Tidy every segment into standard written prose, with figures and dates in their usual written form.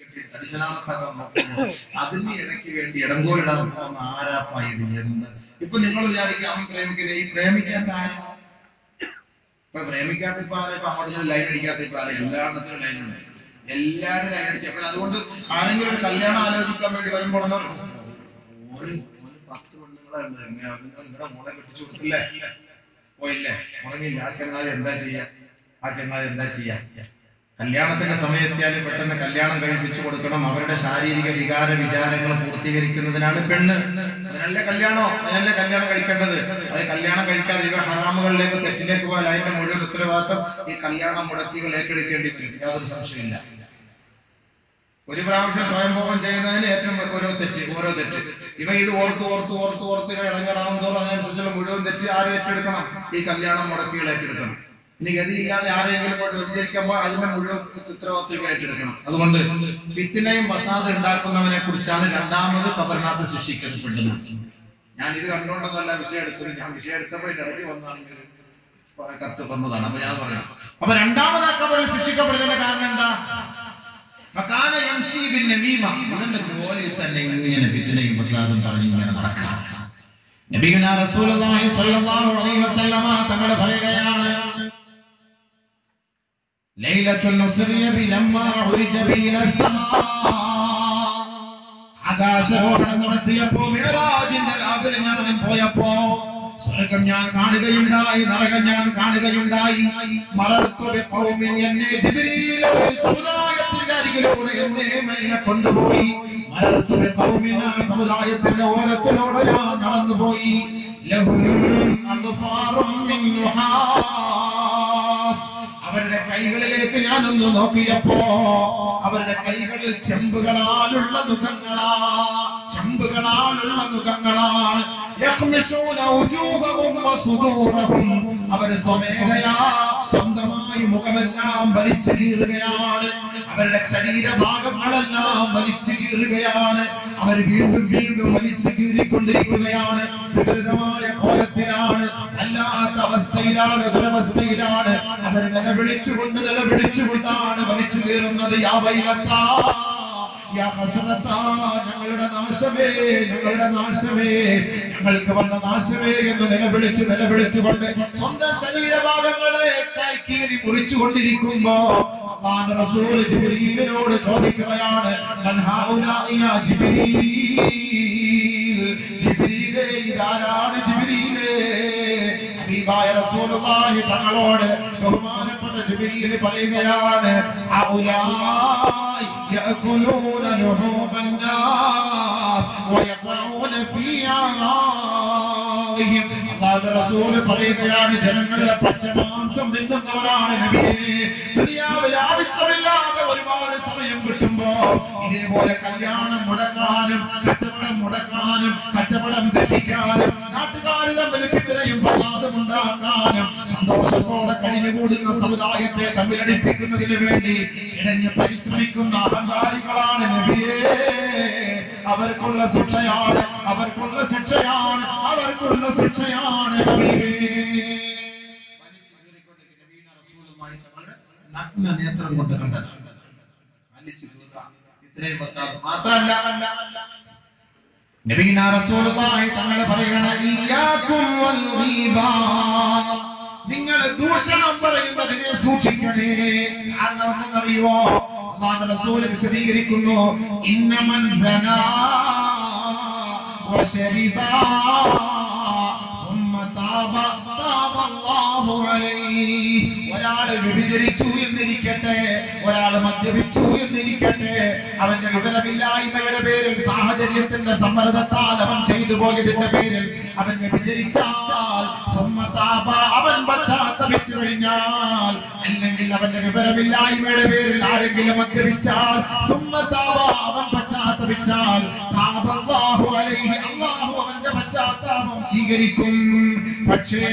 കെട്ടിയിട്ട് അടിശലാമത്താക്കാൻ നോക്കുന്നു. അതിന് ഇടയ്ക്ക് വേണ്ടി ഇടങ്കോലിടാൻ പോകുന്ന ആരാപ്പാ ഇത് എന്ന്. ഇപ്പൊ നിങ്ങൾ വിചാരിക്കുക അവൻ പ്രേമിക്കുന്നത്, ഈ പ്രേമിക്കാത്ത ആരും ഇപ്പൊ പ്രേമിക്കാത്ത ഇപ്പൊ ആരും ഇപ്പൊ അങ്ങോട്ട് ലൈൻ അടിക്കാത്ത ഇപ്പൊ ആരും എല്ലാത്തിനും ലൈൻ ഉണ്ട്, എല്ലാരും ലൈൻ അടിക്കുക. അപ്പൊ അതുകൊണ്ട് ആരെങ്കിലും ഒരു കല്യാണം ആലോചിക്കാൻ വേണ്ടി വരുമ്പോൾ ഒരു 10 പെണ്ണുങ്ങളെ ഇവിടെ മോളെ കെട്ടിച്ചു കൊടുത്തില്ലേ, പോയില്ലേ, മുടങ്ങില്ല. ആ ചങ്ങാതി എന്താ ചെയ്യാ? കല്യാണത്തിന്റെ സമയത്താലും പെട്ടെന്ന് കല്യാണം കഴിപ്പിച്ചു കൊടുക്കണം. അവരുടെ ശാരീരിക വിചാരങ്ങൾ പൂർത്തീകരിക്കുന്നതിനാണ് പെണ്ണ്. അതിനല്ലേ കല്യാണം കഴിക്കേണ്ടത്. അത് കല്യാണം കഴിക്കാതെ ഇവ ഹറാമുകളിലേക്ക് തെറ്റിലേക്ക് പോയാൽ അതിന്റെ മുഴുവൻ ഉത്തരവാദിത്തം ഈ കല്യാണം മുടക്കികൾ ഏറ്റെടുക്കേണ്ടി വരും. യാതൊരു സംശയമില്ല. ഒരു പ്രാവശ്യം സ്വയംഭോഗം ചെയ്യുന്നതിന് ഏറ്റവും ഓരോ തെറ്റ് ഇവ ഇത് ഓർത്ത് ഇവ ഇടങ്ങാറാവും തോറും അതിനനുസരിച്ചുള്ള മുഴുവൻ തെറ്റ് ആരും ഏറ്റെടുക്കണം? ഈ കല്യാണം മുടക്കികൾ ഏറ്റെടുക്കണം. ഇനി ഗതിയില്ലാതെ ആരെങ്കിലും കൊണ്ട് വ്യഭിചരിക്കുമ്പോൾ അതിന്റെ മുഴുവൻ ഉത്തരവാദിത്വം ഏറ്റെടുക്കണം. അതുകൊണ്ട് ഫിത്നയും ഫസാദ് ഉണ്ടാക്കുന്നവനെ കുറിച്ചാണ് രണ്ടാമത് ഖബറിനകത്ത് ശിക്ഷിക്കപ്പെട്ടത്. ഞാൻ ഇത് കണ്ടുകൊണ്ടൊന്നല്ല വിഷയം എടുത്തത്. ഞാൻ വിഷയം എടുത്തപ്പോൾ ഇടയ്ക്ക് വന്നാണെങ്കിൽ കത്ത് വന്നതാണ്. അപ്പൊ ഞാൻ പറയാം, അപ്പൊ രണ്ടാമത് ഖബറിൽ ശിക്ഷിക്കപ്പെടുന്നതിന്റെ കാരണം എന്താ? ഇവന്റെ ജോലിയിൽ തന്നെ ഇങ്ങനെ ഫിത്നയും ഫസാദും പറഞ്ഞിങ്ങനെ നടക്കാം. നബിയുനാ റസൂലുള്ളാഹി സ്വല്ലല്ലാഹു അലൈഹി വസല്ലമ തങ്ങൾ പറയുകയാണ്, ലൈലത്തുൽ നസ്രിയ ബിലമ്മാ ഉരിജ ബിലസ് സമാ, ആകാശരോഹണം നടത്തിയപ്പോ മിഅ്റാജിന്റെ രാവിലെ ഞാൻ പോയപ്പോ സ്വർഗ്ഗം ഞാൻ കാണുകയുണ്ടായി, നരകം ഞാൻ കാണുകയുണ്ടായി. മറർത്തു ബിഖൗമിൻ, എന്നെ ജിബ്രീൽ സമുദായത്തിന്റെ അരികിലൂടെ എന്നെ മദീന കൊണ്ടുപോയി. മറർത്തു ബിഖൗമിൻ, സമുദായത്തിന്റെ ഓരത്തിലൂടെ ഞാൻ നടന്നുപോയി. ലഹും അദ്ഫാറും മിൻ നുഹാസ്, അവരുടെ കൈകളിലേക്ക് ഞാനൊന്ന് നോക്കിയപ്പോ അവരുടെ കൈകളിൽ ചെമ്പുകളാലുള്ള മുഖങ്ങളാണ്. യഖ്മിശൂന വജൂഹഹും വസുദൂറഹും, അവർ സ്വമേധയാ സ്വന്തമായി മുഖമെല്ലാം വലിച്ചു കീറുകയാണ്. അവരുടെ ശരീരഭാഗങ്ങളെല്ലാം വലിച്ചു കീറുകയാണ്. അവർ വീണ്ടും വലിച്ചു കീറിക്കൊണ്ടിരിക്കുകയാണ്. വികൃതമായ കോലത്തിലാണ്, അല്ലാത്ത അവസ്ഥയിലാണ്, ദുരവസ്ഥയിലാണ്. അവർ നിലവിളിച്ചുകൊണ്ടാണ് വലിച്ചു കീറുന്നത്. യാ വൈലത്താ, യാ ഹസനത്താ, ഞങ്ങളുടെ നാശമേ, ഞങ്ങൾക്ക് വന്ന നാശമേ എന്ന് നിലവിളിച്ചുകൊണ്ട് സ്വന്തം ശരീരഭാഗങ്ങളെ കീറി മുറിച്ചുകൊണ്ടിരിക്കുമ്പോ അല്ലാഹുവിന്റെ റസൂൽ ജിബ്രീലിനോട് ചോദിക്കുകയാണ്, മൻ ഹൗലാഇ യാ ജിബ്രീലേ, ഇതാരാണ് ജിബ്രീലേ? ഹബീബായ റസൂലുള്ളാഹി തങ്ങളോട് ബഹുമാനപ്പെട്ട ജിബ്രീൽ പറയുകയാണ്, ഹൗലാഇ യഅകുലൂന ലുഹൂബൻ നാസ് വയഖഊന ഫീ ആറാദിഹിം. അല്ലാഹുവിന്റെ റസൂൽ പറയുകയാണ്, ജനങ്ങളുടെ പച്ചമാംസം തിന്നുന്നവരാണ് നബിയേ. ദുനിയാവിൽ ആവശ്യമില്ലാതെ ഒരുപാട് സമയം കിട്ടുമ്പോ ഇതേപോലെ കല്യാണം മുടക്കാനും കച്ചവടം തെറ്റിക്കാനും നാട്ടുകാർ തമ്മിൽ ഫിത്നയും ഫസാദും ഉണ്ടാക്കാനും സന്തോഷത്തോടെ കഴിഞ്ഞുകൂടുന്ന സമുദായത്തെ തമ്മിലടിപ്പിക്കുന്നതിന് വേണ്ടി ഇടഞ്ഞ് പരിശ്രമിക്കുന്ന അഹങ്കാരികളാണ് നബിയേ. അവർക്കുള്ള ശിക്ഷയാണ് ഹബീബേ. നഗ്ന നേത്രം കൊണ്ട് കണ്ടതാണ്. ഇത്രയും ഫസാദ് മാത്രമല്ല, നബിയുനാ റസൂലുള്ളാഹി തങ്ങൾ പറയണ, ഇയ്യാകും വൽ ഗീബാ, നിങ്ങൾ ദൂഷണം പറയുന്നതിനെ സൂക്ഷിക്കണേ. കാരണം എന്നറിയോ? അല്ലാഹുവിന്റെ റസൂൽ വിശദീകരിക്കുന്നു, ഇന്നമൻ സനാ വശരിബാ ثم تاب الله عليه. ഒരാൾ വ്യഭിചരിച്ചു എന്നിരിക്കട്ടെ, ഒരാൾ മദ്യപിച്ചു എന്നിരിക്കട്ടെ, അവന്റെ വിവരമില്ലായ്മയുടെ പേരിൽ, സാഹചര്യത്തിന്റെ സമ്മർദ്ദത്താൽ അവൻ ചെയ്തു പോയതിന്റെ പേരിൽ അവൻ വ്യഭിചരിച്ചാൽ, അവൻ പശ്ചാത്തപിച്ചു കഴിഞ്ഞാൽ, അല്ലെങ്കിൽ അവന്റെ വിവരമില്ലായ്മയുടെ പേരിൽ ആരെങ്കിലും മദ്യപിച്ചാൽ, അവൻ പശ്ചാത്തപിച്ചാൽ, അല്ലാഹു അവന്റെ പശ്ചാത്താപം സ്വീകരിക്കും. പക്ഷേ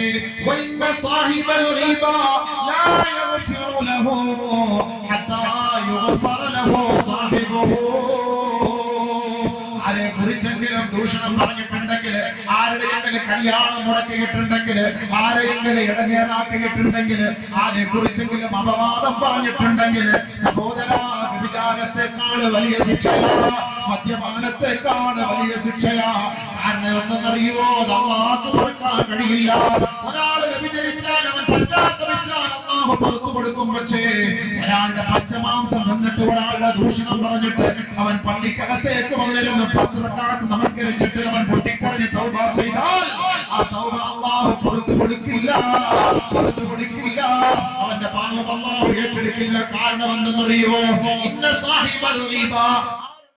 ആരെ കുറിച്ചെങ്കിലും ദൂഷണം പറഞ്ഞിട്ടുണ്ടെങ്കിൽ, ആരുടെയെങ്കിലും കല്യാണം മുടക്കിയിട്ടുണ്ടെങ്കിൽ, ആരെയെങ്കിലും ഇടങ്ങേറാക്കിയിട്ടുണ്ടെങ്കിൽ, ആരെ കുറിച്ചെങ്കിലും അപവാദം പറഞ്ഞിട്ടുണ്ടെങ്കിൽ, സഹോദരാ വ്യഭിചാരത്തെക്കാൾ വലിയ ശിക്ഷയാ, മദ്യപാനത്തെക്കാൾ വലിയ ശിക്ഷയാ. കാരണം എന്തെന്നറിയോ? അത് അല്ലാഹുവിന് പൊറുക്കാൻ കഴിയില്ല. ഒരാൾ വ്യഭിചരിച്ചാൽ അവൻ പശ്ചാത്തപിച്ചാൽ അല്ലാഹു പുറത്തു കൊടുക്കും. പക്ഷേ ഒരാളുടെ പച്ചമാംസം വന്നിട്ട് ഒരാളുടെ ദൂഷണം പറഞ്ഞിട്ട് അവൻ പള്ളിക്കകത്തേക്ക് വന്നിരുന്ന് 10 റക്അത്ത് നമസ്കരിച്ചിട്ട് അവൻ പൊട്ടിക്കരഞ്ഞ് തൗബ ചെയ്താൽ ആ തൗബ അല്ലാഹു പുറത്തു കൊടുക്കില്ല, പുറത്തു കൊടുക്കില്ല. അവന്റെ പാപം അല്ലാഹു ഏറ്റെടുക്കില്ല. കാരണം എന്തെന്നറിയോ? ഇന്ന സാഹിബൽ ഗീബ,